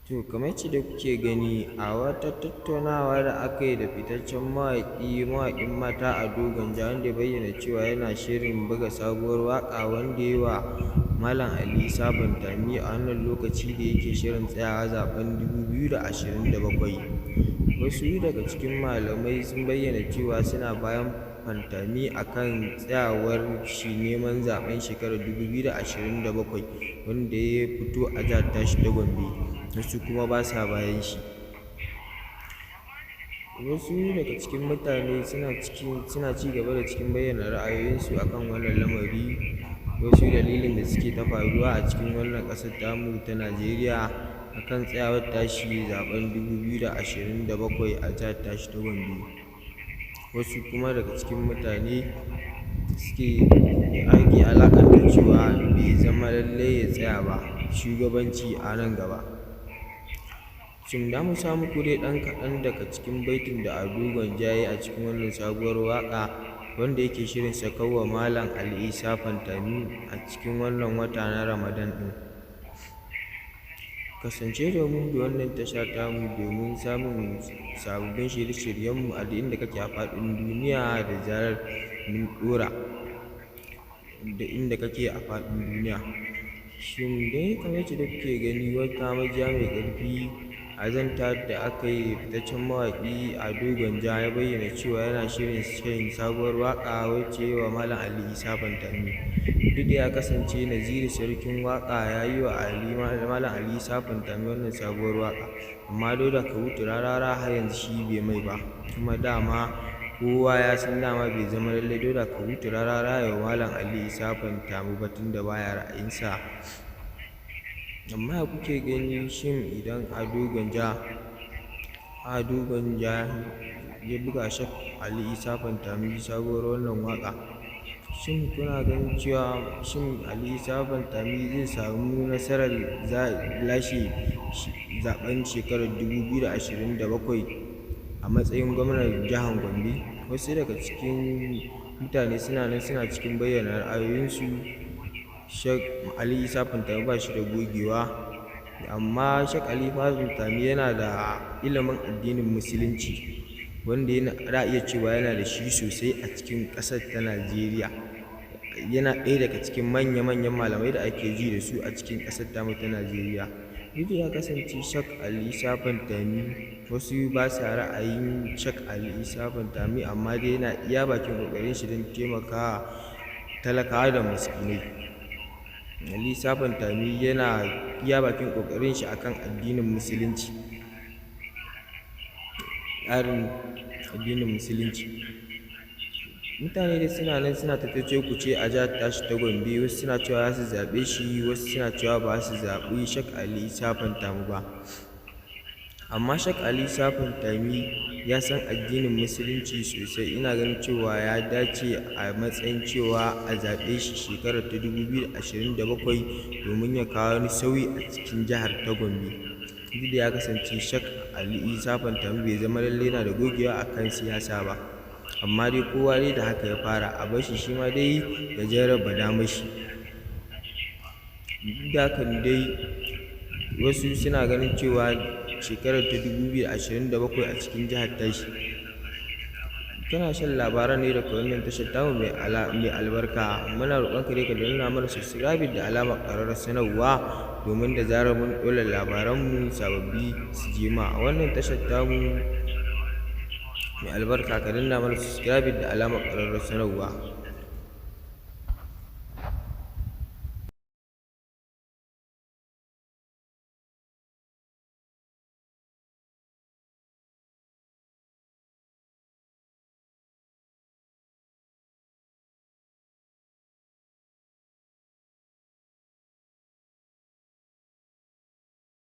To kamar yacce da kuke gani a wata tattaunawa da aka yi da fitaccen mawaƙin mata Ado Gwanja, wanda ya bayyana cewa yana shirin buga sabuwar waƙa wanda ya yi wa Malam Ali Isa Fantami a wannan lokaci da yake shirin tsayawa zaɓen 2027. Wasu daga cikin malamai sun bayyana cewa suna bayan Fantami a kan tsayawar shi neman zaɓen shekarar 2027 wanda ya fito a jihar tashi ta Gombe. Wasu kuma ba sa bayan shi. Wasu daga cikin mutane suna ci gaba da bayyana ra'ayoyinsu akan wannan lamari, wasu dalilin da suke ta faruwa a cikin wannan ƙasar tamu ta Najeriya akan tsayawar tashi zaɓen 2027 a jihar tashi ta Gombe. Wasu kuma daga cikin mutane ake alaƙanta cewa bai zama lallai ya tsaya ba shugabanci a nan gaba. Shin za mu sa muku dai ɗan kaɗan daga cikin baitin da Ado Gwanja ya yi a cikin wannan sabuwar waƙa wanda yake shirin sakarwa Malam Ali Isa Fantami a cikin wannan wata na Ramadan ɗin. Kasance da mu da wannan tasha tamu domin samun sababbin shirye-shiryenmu a duk inda kake a faɗin duniya da zarar mun ɗora da inda kake a faɗin duniya. Shin dai kamar yacce da kuke gani, wata majiya mai ƙarfi a zantawar da aka yi da fitaccen mawaƙi Ado Gwanja ya bayyana cewa yana shirin sabuwar waƙa wacce ya yi wa Malam Ali Isa Fantami. Duk da ya kasance Naziru Sarkin Waƙa ya yi wa Malam Ali Isa Fantami wannan sabuwar waƙa, amma Dauda Kahutu Rarara har yanzu shi bai mai ba, kuma dama kowa ya san dama bai zama lallai Dauda Kahutu Rarara ya wa Malam Ali Isa Fantami ba tunda baya ra'ayinsa. Amma ya kuke gani, shin idan Ado Gwanja ya buga Shek Ali Isa Fantami sabuwar wannan waƙa, shin kuna ganin cewa Ali Isa Fantami zai samu nasarar lashe zaɓen shekarar 2027 a matsayin gwamnan jihar Gombe? Wasu daga cikin mutane suna cikin bayyana ra'ayoyinsu. Shek Ali Isa Fantami ba shi da gogewa, amma Shek Ali Isa Fantami yana da ilimin addinin Musulunci wanda za a iya cewa yana da shi sosai a cikin ƙasar ta Najeriya. Yana ɗaya daga cikin manya-manyan malamai da ake ji da su a cikin ƙasar tamu ta Najeriya. Duk da ya kasance Shek Ali Isa Fantami wasu ba sa ra'ayin Shek Ali Isa Fantami, amma dai yana iya bakin ƙoƙarin shi don taimakawa talakawa da miskinai. Ali Isa Fantami yana iya bakin ƙoƙarin shi akan addinin Musulunci, tsarin addinin Musulunci. Mutane dai suna ta cece-kuce a jihar tashi ta Gombe, wasu suna cewa za su zaɓe shi, wasu suna cewa ba su zaɓi Shek Ali Isa Fantami ba. Amma Shek Ali Isa Fantami ya san addinin Musulunci sosai. Ina ganin cewa ya dace a matsayin cewa a zaɓe shi shekarar ta 2027 domin ya kawo wani sauyi a cikin jihar ta Gombe. Duk da ya kasance Shek Ali Isa Fantami bai zama lallai yana da gogewa a kan siyasa ba, amma dai kowa dai da haka ya fara, a bar shi ma dai ya jarraba damar shi. Duk da hakan dai wasu suna ganin cewa shekarar ta 2027 a cikin jihar tashi. Kana shan labaran ne daga wannan tashar tamu mai albarka. Muna roƙon ka dai ka danna mana subscribe da alamar ƙararrawar sanarwa domin da zarar mun ɗora labaranmu sababbi su je ma. A wannan tashar tamu mai albarka ka danna mana subscribe da alamar ƙararrawar sanarwa.